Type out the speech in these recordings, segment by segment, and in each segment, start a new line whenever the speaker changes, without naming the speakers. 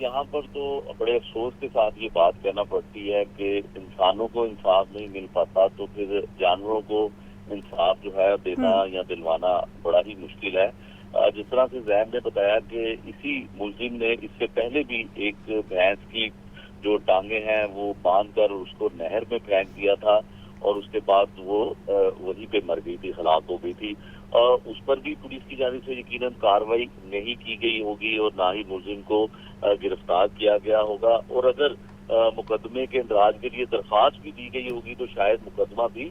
یہاں پر تو بڑے افسوس کے ساتھ یہ بات کہنا پڑتی ہے کہ انسانوں کو انصاف نہیں مل پاتا تو پھر جانوروں کو انصاف جو ہے دینا یا دلوانا بڑا ہی مشکل ہے۔ جس طرح سے زید نے بتایا کہ اسی ملزم نے اس سے پہلے بھی ایک بھینس کی جو ٹانگیں ہیں وہ باندھ کر اس کو نہر میں پھینک دیا تھا اور اس کے بعد وہ وہیں پہ مر گئی تھی، ہلاک ہو گئی تھی، اور اس پر بھی پولیس کی جانب سے یقیناً کارروائی نہیں کی گئی ہوگی اور نہ ہی ملزم کو گرفتار کیا گیا ہوگا، اور اگر مقدمے کے اندراج کے لیے درخواست بھی دی گئی ہوگی تو شاید مقدمہ بھی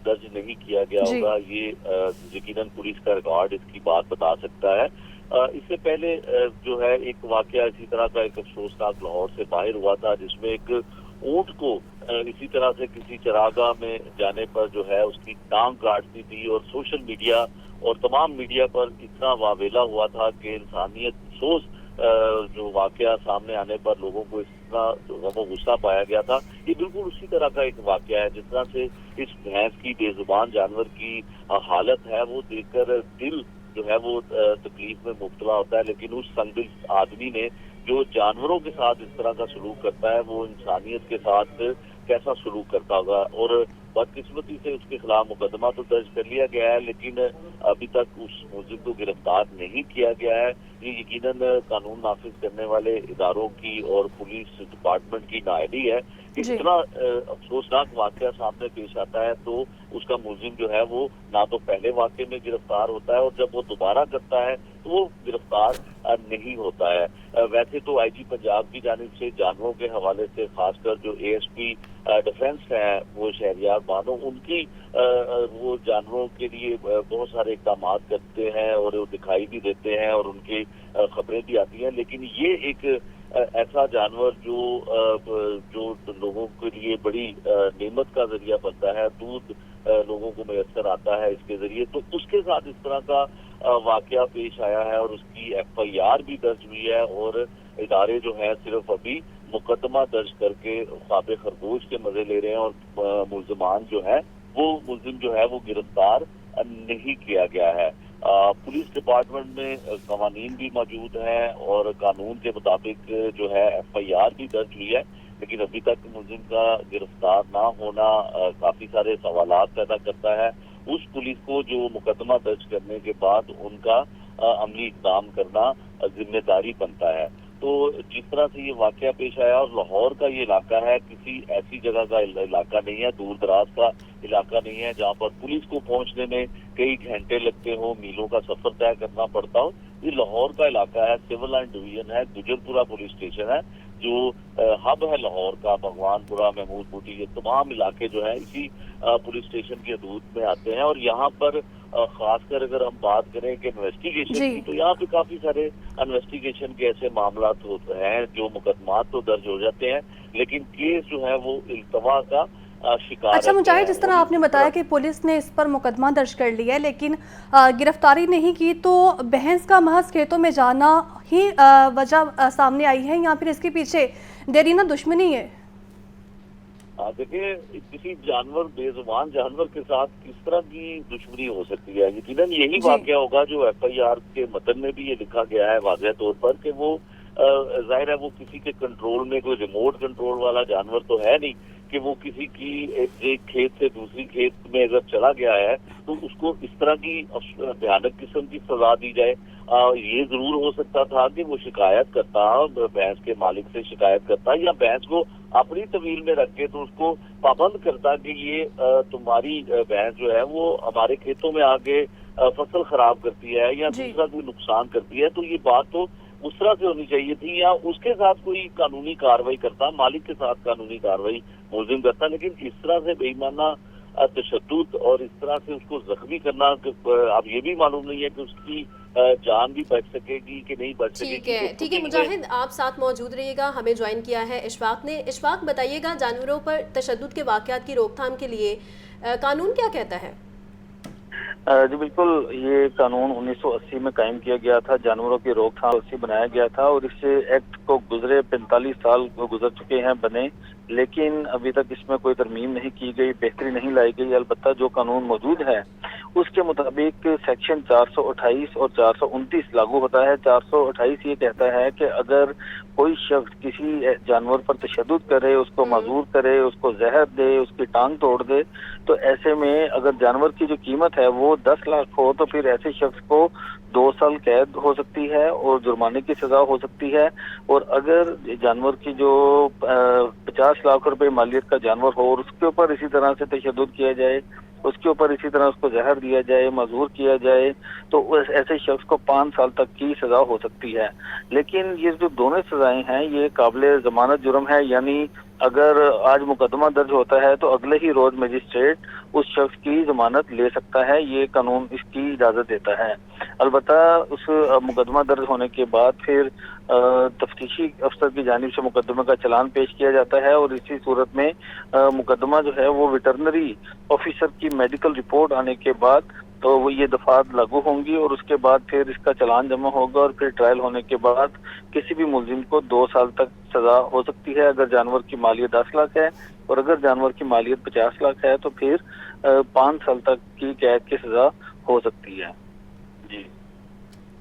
درج نہیں کیا گیا
جی
ہوگا۔ یہ یقیناً پولیس کا ریکارڈ اس کی بات بتا سکتا ہے۔ اس سے پہلے جو ہے ایک واقعہ اسی طرح کا ایک افسوسناک لاہور سے باہر ہوا تھا، جس میں ایک اونٹ کو اسی طرح سے کسی چراگاہ میں جانے پر جو ہے اس کی ٹانگ کاٹ دی تھی، اور سوشل میڈیا اور تمام میڈیا پر اتنا واویلا ہوا تھا کہ انسانیت سوز جو واقعہ سامنے آنے پر لوگوں کو اتنا غم و غصہ پایا گیا تھا۔ یہ بالکل اسی طرح کا ایک واقعہ ہے، جس طرح سے اس بھینس کی بے زبان جانور کی حالت ہے وہ دیکھ کر دل جو ہے وہ تکلیف میں مبتلا ہوتا ہے، لیکن اس سنگدل آدمی نے جو جانوروں کے ساتھ اس طرح کا سلوک کرتا ہے وہ انسانیت کے ساتھ کیسا سلوک کرتا ہوگا۔ اور بدقسمتی سے اس کے خلاف مقدمہ تو درج کر لیا گیا ہے، لیکن ابھی تک اس ملزم کو گرفتار نہیں کیا گیا ہے۔ یہ یقیناً قانون نافذ کرنے والے اداروں کی اور پولیس ڈپارٹمنٹ کی نااہلی ہے کہ اتنا افسوسناک واقعہ سامنے پیش آتا ہے تو اس کا ملزم جو ہے وہ نہ تو پہلے واقعے میں گرفتار ہوتا ہے اور جب وہ دوبارہ کرتا ہے تو وہ گرفتار نہیں ہوتا ہے۔ ویسے تو آئی جی پنجاب کی جانب سے جانوروں کے حوالے سے خاص کر جو اے ایس پی ڈیفینس ہیں وہ شہریار بانو، ان کی وہ جانوروں کے لیے بہت سارے اقدامات کرتے ہیں اور وہ دکھائی بھی دیتے ہیں اور ان کی خبریں بھی آتی ہیں، لیکن یہ ایک ایسا جانور جو لوگوں کے لیے بڑی نعمت کا ذریعہ بنتا ہے، دودھ لوگوں کو میسر آتا ہے اس کے ذریعے، تو اس کے ساتھ اس طرح کا واقعہ پیش آیا ہے اور اس کی ایف آئی آر بھی درج ہوئی ہے، اور ادارے جو ہیں صرف ابھی مقدمہ درج کر کے خواب خرگوش کے مزے لے رہے ہیں، اور ملزمان جو ہے وہ گرفتار نہیں کیا گیا ہے۔ پولیس ڈپارٹمنٹ میں قوانین بھی موجود ہیں اور قانون کے مطابق جو ہے ایف آئی آر بھی درج ہوئی ہے، لیکن ابھی تک ملزم کا گرفتار نہ ہونا کافی سارے سوالات پیدا کرتا ہے۔ اس پولیس کو جو مقدمہ درج کرنے کے بعد ان کا عملی اقدام کرنا ذمہ داری بنتا ہے۔ تو جس طرح سے یہ واقعہ پیش آیا، اور لاہور کا یہ علاقہ ہے، کسی ایسی جگہ کا علاقہ نہیں ہے، دور دراز کا علاقہ نہیں ہے جہاں پر پولیس کو پہنچنے میں کئی گھنٹے لگتے ہوں، میلوں کا سفر طے کرنا پڑتا ہو۔ یہ لاہور کا علاقہ ہے، سول لائن ڈویژن ہے، گجرپورہ پولیس اسٹیشن ہے جو ہب ہے لاہور کا، بھگوان پورہ، محمود بوٹی، یہ تمام علاقے جو ہیں اسی پولیس اسٹیشن کی حدود میں آتے ہیں، اور یہاں پر خاص کر اگر ہم بات کریں کہ انویسٹیگیشن کی، تو یہاں پہ کافی سارے انویسٹیگیشن کے ایسے معاملات ہوتے ہیں جو مقدمات تو درج ہو جاتے ہیں لیکن کیس جو ہے وہ التوا کا شکار۔
اچھا مجاہد، جس طرح آپ نے بتایا کہ پولیس نے اس پر مقدمہ درج کر لیا ہے لیکن گرفتاری نہیں کی، تو بھینس کا محض کھیتوں میں جانا ہی وجہ سامنے آئی ہے یا پھر اس کے پیچھے دیرینہ دشمنی ہے؟
دیکھیں، کسی جانور، بے زبان جانور کے ساتھ کس طرح کی دشمنی ہو سکتی ہے؟ یقیناً یہی واقعہ ہوگا جو ایف آئی آر کے متن میں بھی یہ لکھا گیا ہے واضح طور پر کہ وہ ظاہر ہے وہ کسی کے کنٹرول میں، کوئی ریموٹ کنٹرول والا جانور تو ہے نہیں کہ وہ کسی کی ایک کھیت سے دوسری کھیت میں اگر چلا گیا ہے تو اس کو اس طرح کی بھیانک قسم کی سزا دی جائے۔ یہ ضرور ہو سکتا تھا کہ وہ شکایت کرتا، بھینس کے مالک سے شکایت کرتا، یا بھینس کو اپنی طویل میں رکھ کے تو اس کو پابند کرتا کہ یہ تمہاری بھینس جو ہے وہ ہمارے کھیتوں میں آ کے فصل خراب کرتی ہے یا دوسرا کوئی نقصان کرتی ہے، تو یہ بات تو اس طرح سے ہونی چاہیے تھی، یا اس کے ساتھ کوئی قانونی کارروائی کرتا، مالک کے ساتھ قانونی کارروائی ملزم کرتا، لیکن اس طرح سے بے ایمانہ تشدد اور اس طرح سے اس کو زخمی کرنا، اب یہ بھی معلوم نہیں ہے کہ اس کی جان بھی بچ سکے گی کہ نہیں بچ سکے گی۔
ٹھیک ہے مجاہد، آپ ساتھ موجود رہیے گا، ہمیں جوائن کیا ہے اشفاق نے۔ اشفاق، بتائیے گا جانوروں پر تشدد کے واقعات کی روک تھام کے لیے قانون کیا کہتا ہے؟
جی بالکل، یہ قانون 1980 میں قائم کیا گیا تھا، جانوروں کی روک تھام سے بنایا گیا تھا، اور اس ایکٹ کو گزرے 45 سال گزر چکے ہیں بنے، لیکن ابھی تک اس میں کوئی ترمیم نہیں کی گئی، بہتری نہیں لائی گئی۔ البتہ جو قانون موجود ہے اس کے مطابق سیکشن 428 اور 429 لاگو ہوتا ہے۔ 428 یہ کہتا ہے کہ اگر کوئی شخص کسی جانور پر تشدد کرے، اس کو معذور کرے، اس کو زہر دے، اس کی ٹانگ توڑ دے، تو ایسے میں اگر جانور کی جو قیمت ہے وہ 10 لاکھ ہو تو پھر ایسے شخص کو 2 سال قید ہو سکتی ہے اور جرمانے کی سزا ہو سکتی ہے۔ اور اگر جانور کی جو 50 لاکھ روپے مالیت کا جانور ہو اور اس کے اوپر اسی طرح سے تشدد کیا جائے، اس کے اوپر اسی طرح اس کو زہر دیا جائے، معذور کیا جائے، تو ایسے شخص کو 5 سال تک کی سزا ہو سکتی ہے۔ لیکن یہ جو دونوں سزائیں ہیں یہ قابل ضمانت جرم ہے، یعنی اگر آج مقدمہ درج ہوتا ہے تو اگلے ہی روز مجسٹریٹ اس شخص کی ضمانت لے سکتا ہے، یہ قانون اس کی اجازت دیتا ہے۔ البتہ اس مقدمہ درج ہونے کے بعد پھر تفتیشی افسر کی جانب سے مقدمے کا چلان پیش کیا جاتا ہے، اور اسی صورت میں مقدمہ جو ہے وہ ویٹرنری آفیسر کی میڈیکل رپورٹ آنے کے بعد تو وہ یہ دفعات لاگو ہوں گی، اور اس کے بعد پھر اس کا چلان جمع ہوگا، اور پھر ٹرائل ہونے کے بعد کسی بھی ملزم کو 2 سال تک سزا ہو سکتی ہے اگر جانور کی مالیت 10 لاکھ ہے، اور اگر جانور کی مالیت 50 لاکھ ہے تو پھر 5 سال تک کی قید کی سزا ہو سکتی ہے۔ جی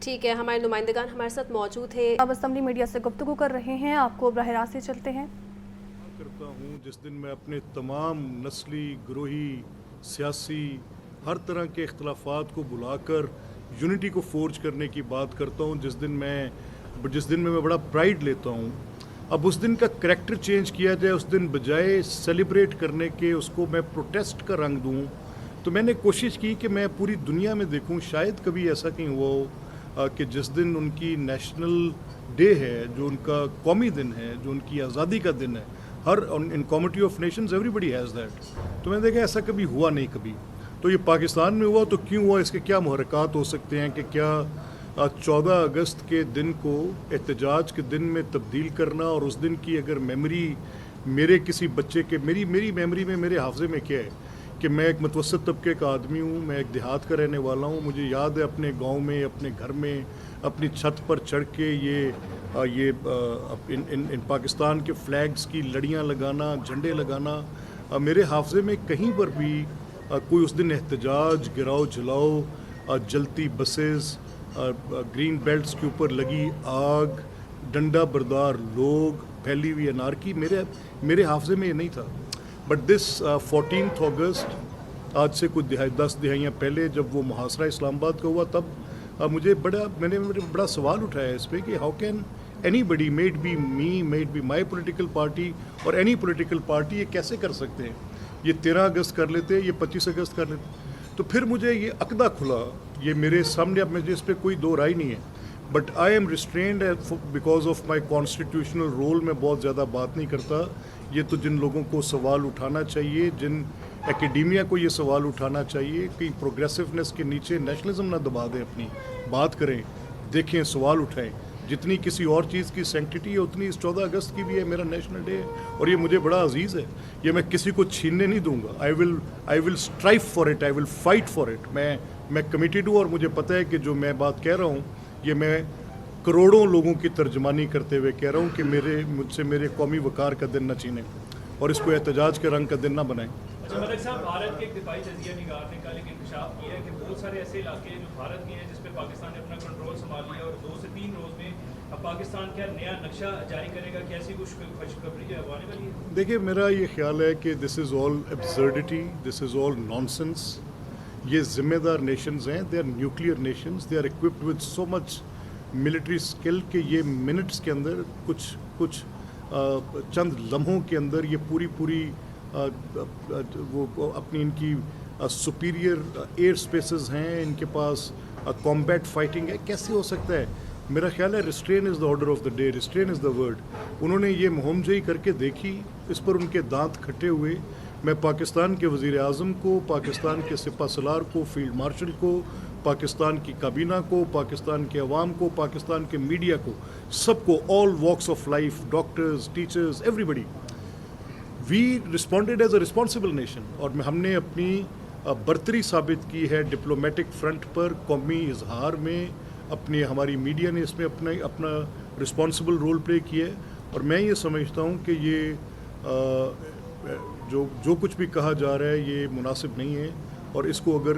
ٹھیک ہے، ہمارے نمائندگان ہمارے ساتھ موجود تھے۔
اب اسمبلی میڈیا سے گفتگو کر رہے ہیں، آپ کو براہ راست سے چلتے ہیں۔
کرتا ہوں جس دن میں اپنے تمام نسلی، گروہی، سیاسی، ہر طرح کے اختلافات کو بلا کر یونٹی کو فورج کرنے کی بات کرتا ہوں، جس دن میں بڑا پرائیڈ لیتا ہوں۔ اب اس دن کا کریکٹر چینج کیا جائے، اس دن بجائے سیلیبریٹ کرنے کے اس کو میں پروٹیسٹ کا رنگ دوں، تو میں نے کوشش کی کہ میں پوری دنیا میں دیکھوں شاید کبھی ایسا کہیں ہوا ہو کہ جس دن ان کی نیشنل ڈے ہے، جو ان کا قومی دن ہے، جو ان کی آزادی کا دن ہے، ہر in community of nations everybody has that, تو میں نے دیکھا ایسا کبھی ہوا نہیں کبھی۔ تو یہ پاکستان میں ہوا تو کیوں ہوا، اس کے کیا محرکات ہو سکتے ہیں کہ کیا 14 اگست کے دن کو احتجاج کے دن میں تبدیل کرنا، اور اس دن کی اگر میموری میرے کسی بچے کے میری میموری میں، میرے حافظے میں کیا ہے کہ میں ایک متوسط طبقے کا آدمی ہوں، میں ایک دیہات کا رہنے والا ہوں، مجھے یاد ہے اپنے گاؤں میں، اپنے گھر میں، اپنی چھت پر چڑھ کے ان پاکستان کے فلیگز کی لڑیاں لگانا، جھنڈے لگانا، میرے حافظے میں کہیں پر بھی کوئی اس دن احتجاج، گراؤ جلاؤ، جلتی بسز، گرین بیلٹس کے اوپر لگی آگ، ڈنڈا بردار لوگ، پھیلی ہوئی انارکی میرے حافظے میں یہ نہیں تھا۔ بٹ دس 14 اگست آج سے کچھ 10 دہائیاں پہلے جب وہ محاصرہ اسلام آباد کا ہوا، تب میں نے بڑا سوال اٹھایا اس پہ کہ how can anybody, made by me, made by my political party اور اینی پولیٹیکل پارٹی، یہ کیسے کر سکتے ہیں؟ یہ 13 اگست کر لیتے، یہ 25 اگست کر لیتے۔ تو پھر مجھے یہ عقدہ کھلا، یہ میرے سامنے، اب مجھے اس پہ کوئی دو رائے نہیں ہے، but I am restrained because of my constitutional role, میں بہت زیادہ بات نہیں کرتا۔ یہ تو جن لوگوں کو سوال اٹھانا چاہیے، جن اکیڈیمیا کو یہ سوال اٹھانا چاہیے کہ پروگریسونیس کے نیچے نیشنلزم نہ دبا دیں، اپنی بات کریں، دیکھیں، سوال اٹھائیں۔ جتنی کسی اور چیز کی سینکٹیٹی ہے اتنی اس 14 اگست کی بھی ہے، میرا نیشنل ڈے ہے، اور یہ مجھے بڑا عزیز ہے، یہ میں کسی کو چھیننے نہیں دوں گا۔ I will strive for it, I will fight for it. میں کمیٹیڈ ہوں، اور مجھے پتہ ہے کہ جو میں بات کہہ رہا ہوں یہ میں کروڑوں لوگوں کی ترجمانی کرتے ہوئے کہہ رہا ہوں کہ مجھ سے میرے قومی وقار کا دن نہ چھینیں، اور اس کو احتجاج کے رنگ کا دن نہ بنائیں۔
ملک صاحب، بھارت کے ایک دفاعی تجزیہ نگار نے کل ایک انکشاف کیا ہے کہ بہت سارے ایسے علاقے ہیں جو بھارت کے ہیں جس پہ پاکستان نے اپنا کنٹرول سنبھال لیا، اور 2 سے 3 روز میں پاکستان کیا نیا نقشہ جاری کرے گا؟ کیسی کچھ خوشخبری آنے والی ہے؟
دیکھیے، میرا یہ خیال ہے کہ دس از آل ایبسرڈیٹی، دس از آل نانسنس۔ یہ ذمہ دار نیشنز ہیں، they are nuclear nations, they are occupied with so much military skill کہ یہ منٹس کے اندر کچھ چند لمحوں کے اندر یہ پوری وہ اپنی ان کی سپیریئر ایئر سپیسز ہیں، ان کے پاس کامبیٹ فائٹنگ ہے، کیسے ہو سکتا ہے؟ میرا خیال ہے restrain is the order of the day, restrain is the word. انہوں نے یہ مہم جوئی کر کے دیکھی، اس پر ان کے دانت کھٹے ہوئے۔ میں پاکستان کے وزیر اعظم کو، پاکستان کے سپہ سالار کو، فیلڈ مارشل کو، پاکستان کی کابینہ کو، پاکستان کے عوام کو، پاکستان کے میڈیا کو، سب کو، all walks of life, doctors, teachers, everybody, we responded as a responsible nation, اور ہم نے اپنی برتری ثابت کی ہے ڈپلومیٹک فرنٹ پر، قومی اظہار میں، ہماری میڈیا نے اس میں اپنا رسپانسبل رول پلے کیا ہے۔ اور میں یہ سمجھتا ہوں کہ یہ جو کچھ بھی کہا جا رہا ہے یہ مناسب نہیں ہے، اور اس کو اگر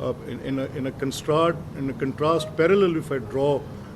in a contrast parallel if I draw,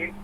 1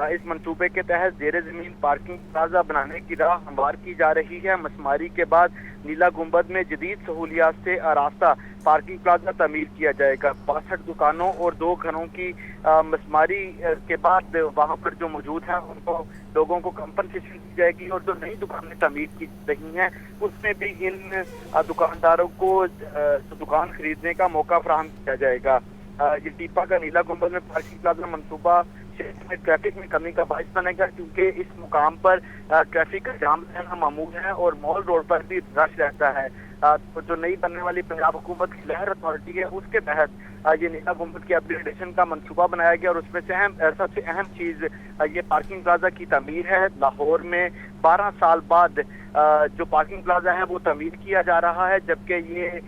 اس منصوبے کے تحت زیر زمین پارکنگ پلازا بنانے کی راہ ہموار کی جا رہی ہے۔ مسماری کے بعد نیلا گنبد میں جدید سہولیات سے آراستہ پارکنگ پلازا تعمیر کیا جائے گا۔ 62 دکانوں اور 2 گھروں کی مسماری کے بعد وہاں پر جو موجود ہیں ان کو لوگوں کو کمپنسیشن دی جائے گی، اور جو نئی دکانیں تعمیر کی رہی ہیں اس میں بھی ان دکانداروں کو دکان خریدنے کا موقع فراہم کیا جائے گا۔ یہ ٹیپا کا نیلا گنبد میں پارکنگ پلازا منصوبہ شہر میں ٹریفک میں کمی کا باعث بنے گا، کیونکہ اس مقام پر ٹریفک کا جام رہنا معمول ہے اور مال روڈ پر بھی رش رہتا ہے۔ جو نئی بننے والی پنجاب حکومت کی لہر اتھارٹی ہے اس کے تحت یہ نیلا گنبد کی اپ گریڈیشن کا منصوبہ بنایا گیا، اور اس میں سے سب سے اہم چیز یہ پارکنگ پلازا کی تعمیر ہے۔ لاہور میں 12 سال بعد جو پارکنگ پلازا ہے وہ تعمیر کیا جا رہا ہے، جبکہ یہ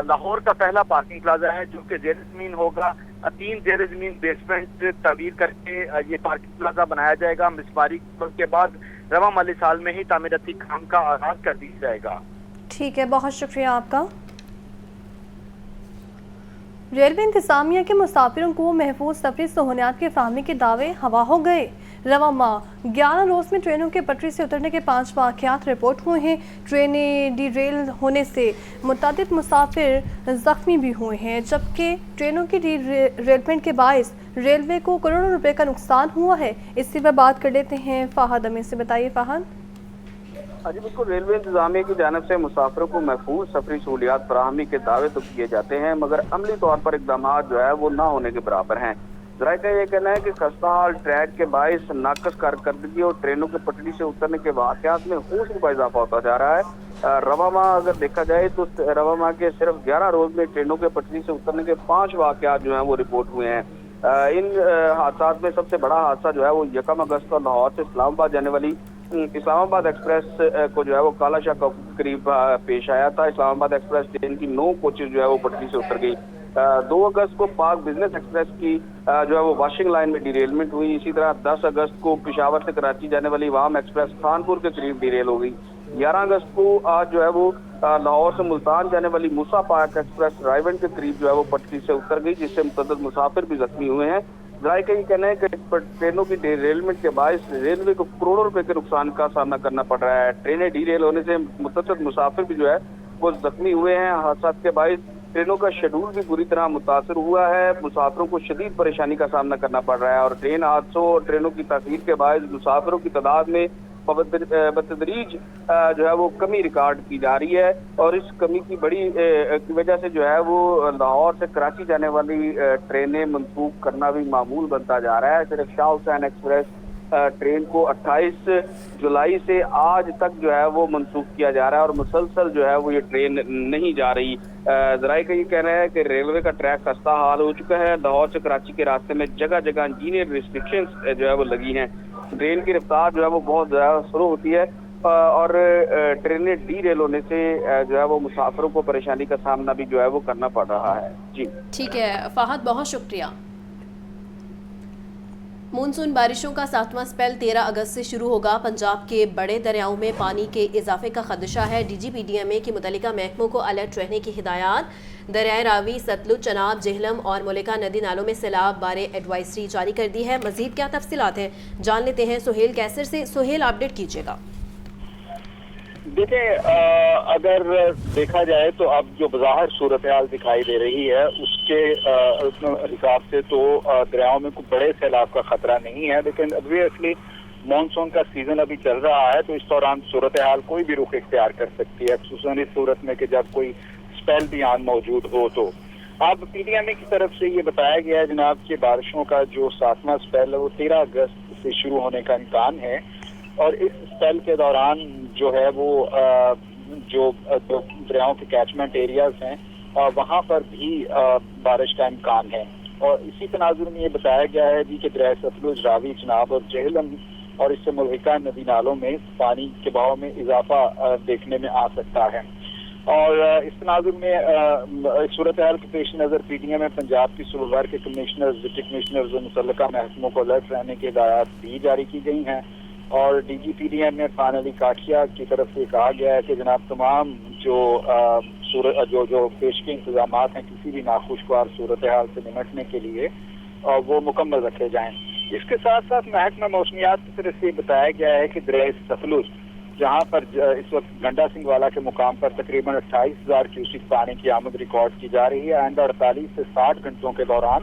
لاہور کا پہلا پارکنگ پلازا ہے جو کہ زیر زمین ہوگا۔ 3 زیر زمین بیسمنٹ تعمیر کر کے یہ پارکنگ پلازا بنایا جائے گا۔ مسماری کے بعد رواں مالی سال میں ہی تعمیراتی کام کا آغاز کر دیا جائے گا۔
ٹھیک ہے، بہت شکریہ آپ کا۔ ریلوے انتظامیہ کے مسافروں کو محفوظ سفری سہولیات کی فراہمی کے دعوے ہوا ہو گئے۔ رواں ماہ 11 روز میں ٹرینوں کے پٹری سے اترنے کے 5 واقعات رپورٹ ہوئے ہیں۔ ٹرینیں ڈی ریل ہونے سے متعدد مسافر زخمی بھی ہوئے ہیں، جبکہ ٹرینوں کی ڈی ریلمنٹ کے باعث ریلوے کو کروڑوں روپے کا نقصان ہوا ہے۔ اسی پر بات کر لیتے ہیں فہد امین سے۔ بتائیے فہد۔
جی بالکل، ریلوے انتظامیہ کی جانب سے مسافروں کو محفوظ سفری سہولیات فراہمی کے دعوے تو کیے جاتے ہیں، مگر عملی طور پر اقدامات جو ہے وہ نہ ہونے کے برابر ہیں۔ ذرائع کا یہ کہنا ہے کہ خستہ حال ٹریک کے باعث ناقص کارکردگی اور ٹرینوں کے پٹری سے اترنے کے واقعات میں حوصلے کا اضافہ ہوتا جا رہا ہے۔ رواں ماہ اگر دیکھا جائے تو رواں ماہ کے صرف 11 روز میں ٹرینوں کے پٹری سے اترنے کے 5 واقعات جو ہیں وہ رپورٹ ہوئے ہیں۔ ان حادثات میں سب سے بڑا حادثہ جو ہے وہ 1 اگست کو لاہور سے اسلام آباد جانے والی اسلام آباد ایکسپریس کو جو ہے وہ کالا شاہ کے قریب پیش آیا تھا۔ اسلام آباد ایکسپریس ٹرین کی 9 کوچز جو ہے وہ پٹری سے اتر گئی۔ 2 اگست کو پاک بزنس ایکسپریس کی جو ہے وہ واشنگ لائن میں ڈیریلمنٹ ہوئی۔ اسی طرح 10 اگست کو پشاور سے کراچی جانے والی عوام ایکسپریس خانپور کے قریب ڈیریل ہو گئی۔ 11 اگست کو آج جو ہے وہ لاہور سے ملتان جانے والی موسیٰ پارک ایکسپریس رائیونڈ کے قریب جو ہے وہ پٹری سے اتر گئی، جس سے متعدد مسافر بھی زخمی ہوئے ہیں۔ ذرائع کا یہ کہنا ہے کہ ٹرینوں کی ڈیریلمنٹ کے باعث ریلوے کو کروڑوں روپے کے نقصان کا سامنا کرنا پڑ رہا ہے۔ ٹرینیں ڈیریل ہونے سے متعدد مسافر بھی جو ہے وہ زخمی ہوئے ہیں۔ حادثات کے باعث ٹرینوں کا شیڈول بھی بری طرح متاثر ہوا ہے۔ مسافروں کو شدید پریشانی کا سامنا کرنا پڑ رہا ہے، اور ٹرین حادثوں اور ٹرینوں کی تاخیر کے باعث مسافروں کی تعداد میں بتدریج جو ہے وہ کمی ریکارڈ کی جا رہی ہے، اور اس کمی کی بڑی کی وجہ سے جو ہے وہ لاہور سے کراچی جانے والی ٹرینیں منسوخ کرنا بھی معمول بنتا جا رہا ہے۔ صرف شاہ حسین ایکسپریس ٹرین کو 28 جولائی سے آج تک جو ہے وہ منسوخ کیا جا رہا ہے، اور مسلسل جو ہے وہ یہ ٹرین نہیں جا رہی۔ ذرائع کا یہ کہنا ہے کہ ریلوے کا ٹریک خستہ حال ہو چکا ہے۔ لاہور سے کراچی کے راستے میں جگہ جگہ انجینئر ریسٹرکشنز جو ہے وہ لگی ہیں۔ ٹرین کی رفتار جو ہے وہ بہت زیادہ سلو ہوتی ہے، اور ٹرینیں ڈی ریل ہونے سے جو ہے وہ مسافروں کو پریشانی کا سامنا بھی جو ہے وہ کرنا پڑ رہا ہے۔ جی
ٹھیک ہے فہد، بہت شکریہ۔ مونسون بارشوں کا 7واں سپیل 13 اگست سے شروع ہوگا۔ پنجاب کے بڑے دریاؤں میں پانی کے اضافے کا خدشہ ہے۔ D G P D M A کی متعلقہ محکموں کو الرٹ رہنے کی ہدایات۔ دریائے راوی، ستلج، چناب، جہلم اور ملکہ ندی نالوں میں سیلاب بارے ایڈوائزری جاری کر دی ہے۔ مزید کیا تفصیلات ہیں جان لیتے ہیں سہیل کیسر سے۔ سہیل، اپڈیٹ کیجیے گا۔
دیکھیں، اگر دیکھا جائے تو اب جو بظاہر صورتحال دکھائی دے رہی ہے اس کے حساب سے تو دریاؤں میں کوئی بڑے سیلاب کا خطرہ نہیں ہے، لیکن obviously مانسون کا سیزن ابھی چل رہا ہے، تو اس دوران صورتحال کوئی بھی رخ اختیار کر سکتی ہے، خصوصاً اس صورت میں کہ جب کوئی اسپیل بیان موجود ہو۔ تو اب پی ڈی ایم اے کی طرف سے یہ بتایا گیا ہے جناب کہ بارشوں کا جو 7واں اسپیل ہے وہ 13 اگست سے شروع ہونے کا امکان ہے، اور اس اسپیل کے دوران جو ہے وہ جو دریاؤں کے کیچمنٹ ایریاز ہیں وہاں پر بھی بارش کا امکان ہے۔ اور اسی تناظر میں یہ بتایا گیا ہے جی کہ دریائے ستلج، راوی، چناب اور جہلم اور اس سے ملحقہ ندی نالوں میں پانی کے بہاؤ میں اضافہ دیکھنے میں آ سکتا ہے۔ اور اس تناظر میں صورتحال کے پیش نظر پی ڈی ایم میں پنجاب کی صوبہ کے کمشنرز، ڈپٹی کمشنرز اور متعلقہ محکموں کو الرٹ رہنے کی ہدایات بھی جاری کی گئی ہیں۔ اور D G P D M میں خان علی کاٹھیا کی طرف سے کہا گیا ہے کہ جناب تمام جو پیشگی انتظامات ہیں کسی بھی ناخوشگوار صورتحال سے نمٹنے کے لیے وہ مکمل رکھے جائیں۔ اس کے ساتھ ساتھ محکمہ موسمیات کی طرف سے بتایا گیا ہے کہ دریائے ستلج جہاں پر اس وقت گنڈا سنگھ والا کے مقام پر تقریباً 28,000 کیوسک پانی کی آمد ریکارڈ کی جا رہی ہے. آئندہ 48 سے 60 گھنٹوں کے دوران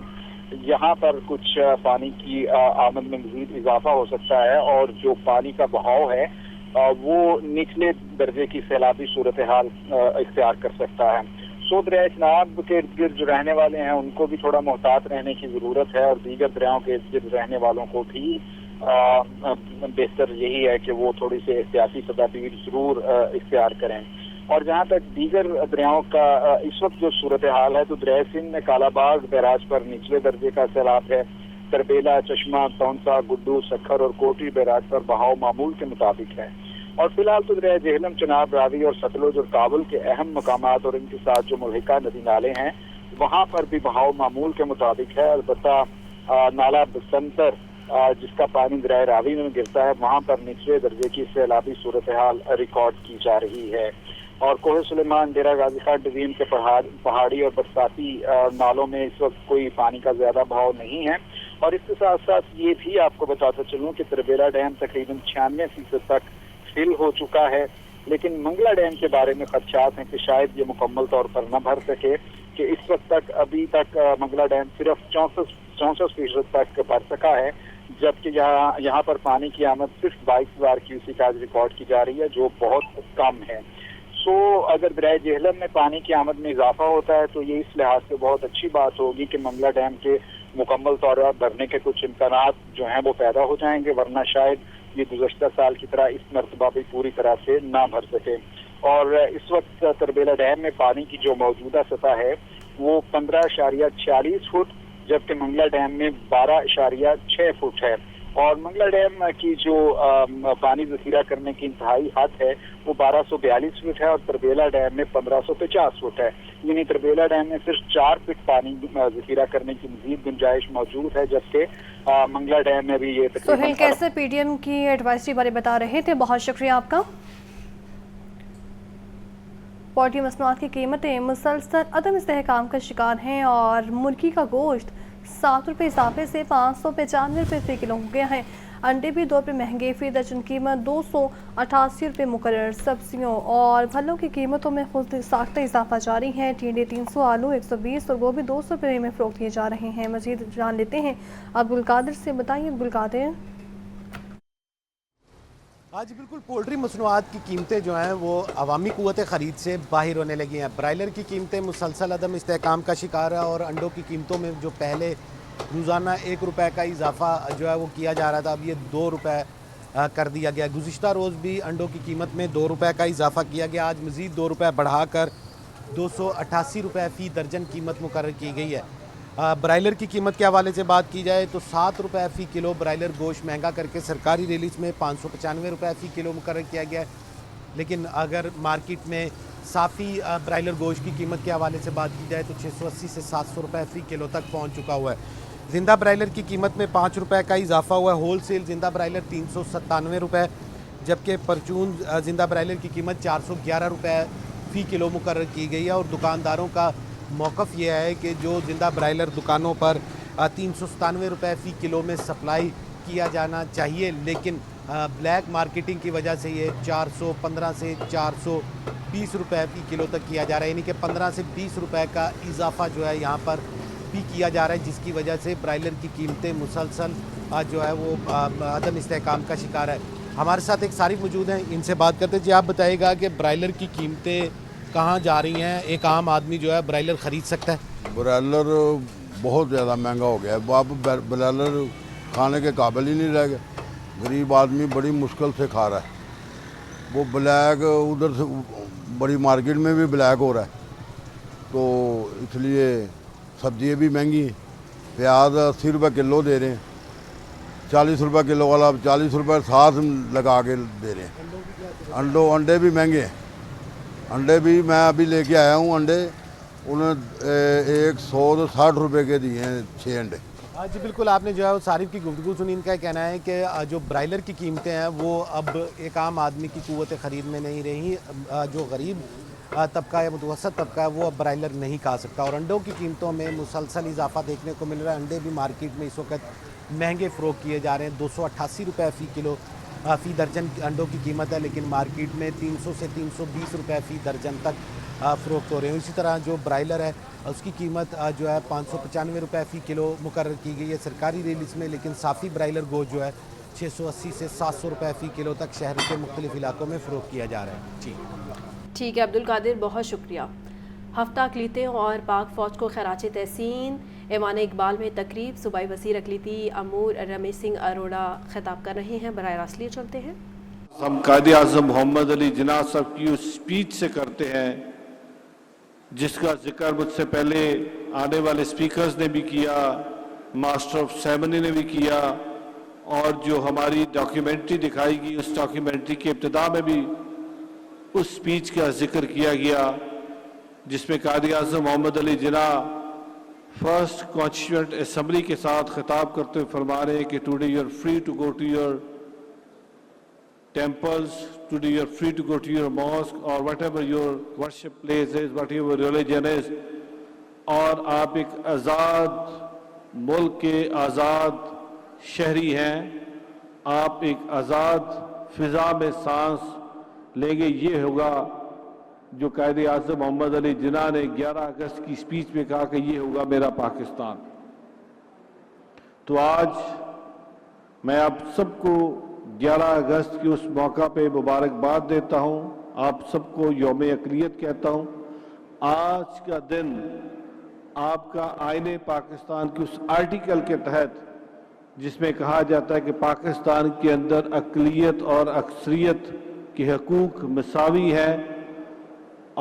یہاں پر کچھ پانی کی آمد میں مزید اضافہ ہو سکتا ہے اور جو پانی کا بہاؤ ہے وہ نچلے درجے کی سیلابی صورتحال اختیار کر سکتا ہے. سو دریائے چناب کے ارد گرد جو رہنے والے ہیں ان کو بھی تھوڑا محتاط رہنے کی ضرورت ہے اور دیگر دریاؤں کے ارد گرد رہنے والوں کو بھی بہتر یہی ہے کہ وہ تھوڑی سی احتیاطی تدابیر ضرور اختیار کریں. اور جہاں تک دیگر دریاؤں کا اس وقت جو صورتحال ہے تو دریائے سندھ میں کالا باغ بیراج پر نچلے درجے کا سیلاب ہے. تربیلا، چشمہ، تونسا، گڈو، سکھر اور کوٹی بیراج پر بہاؤ معمول کے مطابق ہے. اور فی الحال تو دریائے جہلم، چناب، راوی اور ستلج اور کابل کے اہم مقامات اور ان کے ساتھ جو ملحقہ ندی نالے ہیں وہاں پر بھی بہاؤ معمول کے مطابق ہے. البتہ نالا بسنتر جس کا پانی دریائے راوی میں گرتا ہے وہاں پر نچلے درجے کی سیلابی صورتحال ریکارڈ کی جا رہی ہے. اور کوہ سلیمان، ڈیرہ غازی خان ڈویژن کے پہاڑی اور برساتی نالوں میں اس وقت کوئی پانی کا زیادہ بہاؤ نہیں ہے. اور اس کے ساتھ ساتھ یہ بھی آپ کو بتاتا چلوں کہ تربیلا ڈیم تقریباً 96% تک فل ہو چکا ہے. لیکن منگلا ڈیم کے بارے میں خدشات ہیں کہ شاید یہ مکمل طور پر نہ بھر سکے کہ اس وقت تک ابھی تک منگلا ڈیم صرف 64% تک بھر سکا ہے جبکہ یہاں پر پانی کی آمد صرف 22,000 کیوسک آج ریکارڈ کی جا رہی ہے جو بہت کم ہے. سو اگر دریائے جہلم میں پانی کی آمد میں اضافہ ہوتا ہے تو یہ اس لحاظ سے بہت اچھی بات ہوگی کہ منگلا ڈیم کے مکمل طور پر بھرنے کے کچھ امکانات جو ہیں وہ پیدا ہو جائیں گے ورنہ شاید یہ گزشتہ سال کی طرح اس مرتبہ بھی پوری طرح سے نہ بھر سکے. اور اس وقت تربیلا ڈیم میں پانی کی جو موجودہ سطح ہے وہ 15.46 فٹ جبکہ منگلا ڈیم میں 12.6 فٹ ہے. اور منگلا ڈیم کی جو پانی ذخیرہ کرنے کی انتہائی حد ہے وہ 1242 فٹ ہے اور تربیلا ڈیم میں 1550 فٹ ہے. یعنی تربیلا ڈیم میں صرف 4 فٹ پانی ذخیرہ کرنے کی مزید گنجائش موجود ہے جبکہ منگلا ڈیم میں بھی یہ
سہیل کیسے پی ڈی ایم کی ایڈوائزری بارے بتا رہے تھے، بہت شکریہ آپ کا. پولٹری مصنوعات کی قیمتیں مسلسل عدم استحکام کا شکار ہیں اور مرغی کا گوشت 7 روپے اضافے سے 595 روپے فی کلو ہو گیا ہے. انڈے بھی 2 روپے مہنگے، فی درجن قیمت 288 روپے مقرر. سبزیوں اور پھلوں کی قیمتوں میں خود ساختہ اضافہ جاری ہے. ٹینڈے 300، آلو 120 اور گوبھی 200 روپے میں فروخت کیے جا رہے ہیں. مزید جان لیتے ہیں عبدالقادر سے. بتائیے عبدالقادر.
آج بالکل پولٹری مصنوعات کی قیمتیں جو ہیں وہ عوامی قوت خرید سے باہر ہونے لگی ہیں. برائلر کی قیمتیں مسلسل عدم استحکام کا شکار ہے اور انڈوں کی قیمتوں میں جو پہلے روزانہ 1 روپے کا اضافہ جو ہے وہ کیا جا رہا تھا اب یہ 2 روپے کر دیا گیا. گزشتہ روز بھی انڈوں کی قیمت میں 2 روپے کا اضافہ کیا گیا. آج مزید 2 روپے بڑھا کر 288 روپے فی درجن قیمت مقرر کی گئی ہے. برائلر کی قیمت کے حوالے سے بات کی جائے تو 7 روپے فی کلو برائلر گوشت مہنگا کر کے سرکاری ریلیز میں 595 روپے فی کلو مقرر کیا گیا ہے. لیکن اگر مارکیٹ میں صافی برائلر گوشت کی قیمت کے حوالے سے بات کی جائے تو 680 سے 700 روپے فی کلو تک پہنچ چکا ہوا ہے. زندہ برائلر کی قیمت میں 5 روپے کا اضافہ ہوا ہے. ہول سیل زندہ برائلر 397 روپے جبکہ پرچون زندہ برائلر کی قیمت 411 روپے فی کلو مقرر کی گئی ہے. اور دکانداروں کا موقف یہ ہے کہ جو زندہ برائلر دکانوں پر 397 روپے فی کلو میں سپلائی کیا جانا چاہیے لیکن بلیک مارکیٹنگ کی وجہ سے یہ 415 سے 420 روپے فی کلو تک کیا جا رہا ہے. یعنی کہ 15 سے 20 روپے کا اضافہ جو ہے یہاں پر بھی کیا جا رہا ہے جس کی وجہ سے برائلر کی قیمتیں مسلسل جو ہے وہ عدم استحکام کا شکار ہے. ہمارے ساتھ ایک صارف موجود ہیں، ان سے بات کرتے ہیں. جی آپ بتائیے گا کہ برائلر کی قیمتیں کہاں جا رہی ہیں؟ ایک عام آدمی جو ہے برائلر خرید سکتا ہے؟
برائلر بہت زیادہ مہنگا ہو گیا ہے. اب برائلر کھانے کے قابل ہی نہیں رہ گئے. غریب آدمی بڑی مشکل سے کھا رہا ہے. وہ بلیک ادھر سے بڑی مارکیٹ میں بھی بلیک ہو رہا ہے تو اس لیے سبزیاں بھی مہنگی ہیں. پیاز 80 روپے کلو دے رہے ہیں، 40 روپے کلو والا 40 روپے ساتھ لگا کے دے رہے ہیں. انڈے بھی مہنگے ہیں. انڈے بھی میں ابھی لے کے آیا ہوں انڈے، انہیں 160 روپے کے دیے ہیں 6 انڈے.
جی بالکل، آپ نے جو ہے وہ صارف کی گفتگو سنی. ان کا کہنا ہے کہ جو برائلر کی قیمتیں ہیں وہ اب ایک عام آدمی کی قوت خرید میں نہیں رہی. جو غریب طبقہ یا متوسط طبقہ ہے وہ اب برائلر نہیں کھا سکتا. اور انڈوں کی قیمتوں میں مسلسل اضافہ دیکھنے کو مل رہا ہے. انڈے بھی مارکیٹ میں اس وقت مہنگے فروخت کیے جا رہے ہیں. 288 روپے فی کلو فی درجن انڈوں کی قیمت ہے, لیکن مارکیٹ میں 300 سے 320 روپے فی درجن تک فروخت ہو رہے ہیں. اسی طرح جو برائلر ہے اس کی قیمت جو ہے 595 روپے فی کلو مقرر کی گئی ہے سرکاری ریلیز میں, لیکن صافی برائلر گوشت جو ہے 680 سے 700 روپے فی کلو تک شہر کے مختلف علاقوں میں فروخت کیا جا رہا ہے. جی
ٹھیک ہے عبدالقادر, بہت شکریہ. ہفتہ اقلیتیں اور پاک فوج کو خراج تحسین. ایوان اقبال میں تقریب, صوبائی وزیر اقلیتی امور رمیش سنگھ اروڑا خطاب کر رہے ہیں. براہ راست لیے چلتے ہیں.
ہم قائد اعظم محمد علی جناح صاحب کی اس سپیچ سے کرتے ہیں جس کا ذکر مجھ سے پہلے آنے والے سپیکرز نے بھی کیا, ماسٹر آف سیمنی نے بھی کیا, اور جو ہماری ڈاکیومنٹری دکھائی گئی اس ڈاکیومنٹری کے ابتدا میں بھی اس سپیچ کا ذکر کیا گیا جس میں Quaid Azam Muhammad Ali Jinnah first constituent assembly کے ساتھ خطاب کرتے ہوئے فرما رہے ہیں کہ today you are free to go to your temples, today you are free to go to your mosque or whatever your worship place is, whatever religion is, اور آپ ایک آزاد ملک کے آزاد شہری ہیں, آپ ایک آزاد فضا میں سانس لیں گے. یہ ہوگا جو قائد اعظم محمد علی جناح نے 11 اگست کی سپیچ میں کہا کہ یہ ہوگا میرا پاکستان. تو آج میں آپ سب کو 11 اگست کے اس موقع پہ مبارکباد دیتا ہوں, آپ سب کو یوم اقلیت کہتا ہوں. آج کا دن آپ کا آئین پاکستان کے اس آرٹیکل کے تحت جس میں کہا جاتا ہے کہ پاکستان کے اندر اقلیت اور اکثریت کے حقوق مساوی ہیں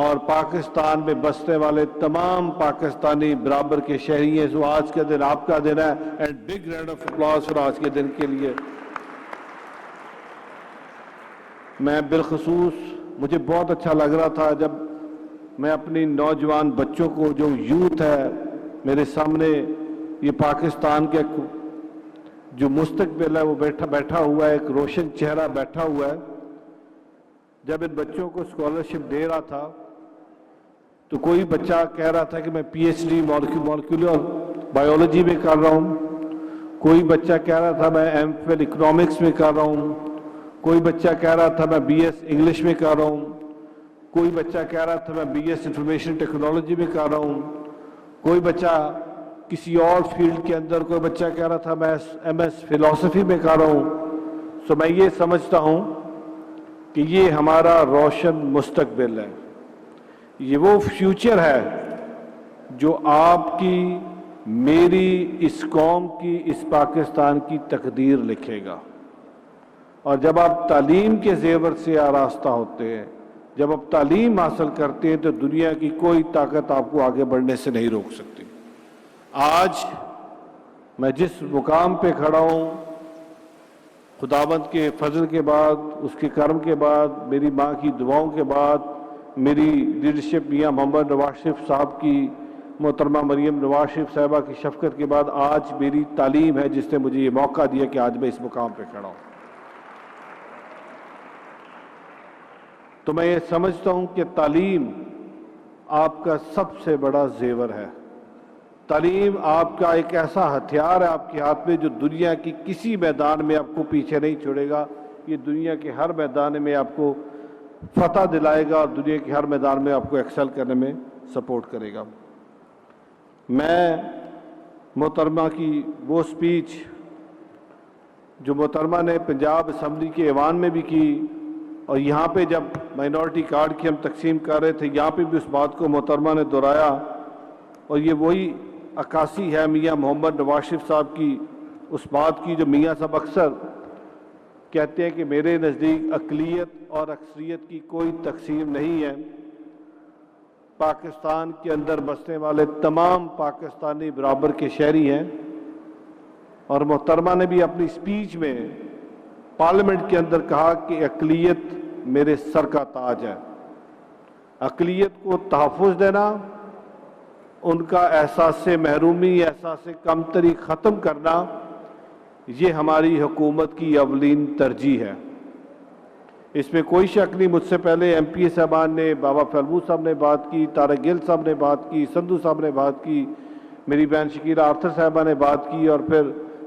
اور پاکستان میں بسنے والے تمام پاکستانی برابر کے شہری ہیں. سو آج کا دن آپ کا دن ہے, and big round of applause for آج کے دن کے لیے. میں بالخصوص مجھے بہت اچھا لگ رہا تھا جب میں اپنی نوجوان بچوں کو, جو یوتھ ہے میرے سامنے, یہ پاکستان کے جو مستقبل ہے وہ بیٹھا ہوا ہے, ایک روشن چہرہ بیٹھا ہوا ہے. جب ان بچوں کو اسکالرشپ دے رہا تھا تو کوئی بچہ کہہ رہا تھا کہ میں P H D molecular biology میں کر رہا ہوں, کوئی بچہ کہہ رہا تھا میں ایم فل اکنامکس میں کر رہا ہوں, کوئی بچہ کہہ رہا تھا میں بی ایس انگلش میں کر رہا ہوں, کوئی بچہ کہہ رہا تھا میں بی ایس انفارمیشن ٹیکنالوجی میں کر رہا ہوں, کوئی بچہ کسی اور فیلڈ کے اندر, کوئی بچہ کہہ رہا تھا میں ایم ایس فلسفی میں کر رہا ہوں. سو میں یہ سمجھتا ہوں کہ یہ ہمارا روشن مستقبل ہے, یہ وہ فیوچر ہے جو آپ کی, میری, اس قوم کی, اس پاکستان کی تقدیر لکھے گا. اور جب آپ تعلیم کے زیور سے آراستہ ہوتے ہیں, جب آپ تعلیم حاصل کرتے ہیں تو دنیا کی کوئی طاقت آپ کو آگے بڑھنے سے نہیں روک سکتی. آج میں جس مقام پہ کھڑا ہوں, خداوند کے فضل کے بعد, اس کے کرم کے بعد, میری ماں کی دعاؤں کے بعد, میری لیڈرشپ میاں محمد نواز شریف صاحب کی, محترمہ مریم نواز شریف صاحبہ کی شفقت کے بعد, آج میری تعلیم ہے جس نے مجھے یہ موقع دیا کہ آج میں اس مقام پہ کھڑا ہوں. تو میں یہ سمجھتا ہوں کہ تعلیم آپ کا سب سے بڑا زیور ہے. تعلیم آپ کا ایک ایسا ہتھیار ہے آپ کے ہاتھ میں جو دنیا کی کسی میدان میں آپ کو پیچھے نہیں چھوڑے گا. یہ دنیا کے ہر میدان میں آپ کو فتح دلائے گا اور دنیا کے ہر میدان میں آپ کو ایکسل کرنے میں سپورٹ کرے گا. میں محترمہ کی وہ سپیچ جو محترمہ نے پنجاب اسمبلی کے ایوان میں بھی کی, اور یہاں پہ جب مائنورٹی کارڈ کی ہم تقسیم کر رہے تھے یہاں پہ بھی اس بات کو محترمہ نے دہرایا, اور یہ وہی عکاسی ہے میاں محمد نواز شریف صاحب کی, اس بات کی جو میاں صاحب اکثر کہتے ہیں کہ میرے نزدیک اقلیت اور اکثریت کی کوئی تقسیم نہیں ہے, پاکستان کے اندر بسنے والے تمام پاکستانی برابر کے شہری ہیں. اور محترمہ نے بھی اپنی سپیچ میں پارلیمنٹ کے اندر کہا کہ اقلیت میرے سر کا تاج ہے. اقلیت کو تحفظ دینا, ان کا احساس محرومی, احساس کمتری ختم کرنا, یہ ہماری حکومت کی اولین ترجیح ہے. اس میں کوئی شک نہیں. مجھ سے پہلے ایم پی اے صاحبان نے, بابا فیلمو صاحب نے بات کی, طارق گل صاحب نے بات کی, سندھو صاحب نے بات کی, میری بہن شکیلہ آرتھر صاحبہ نے بات کی, اور پھر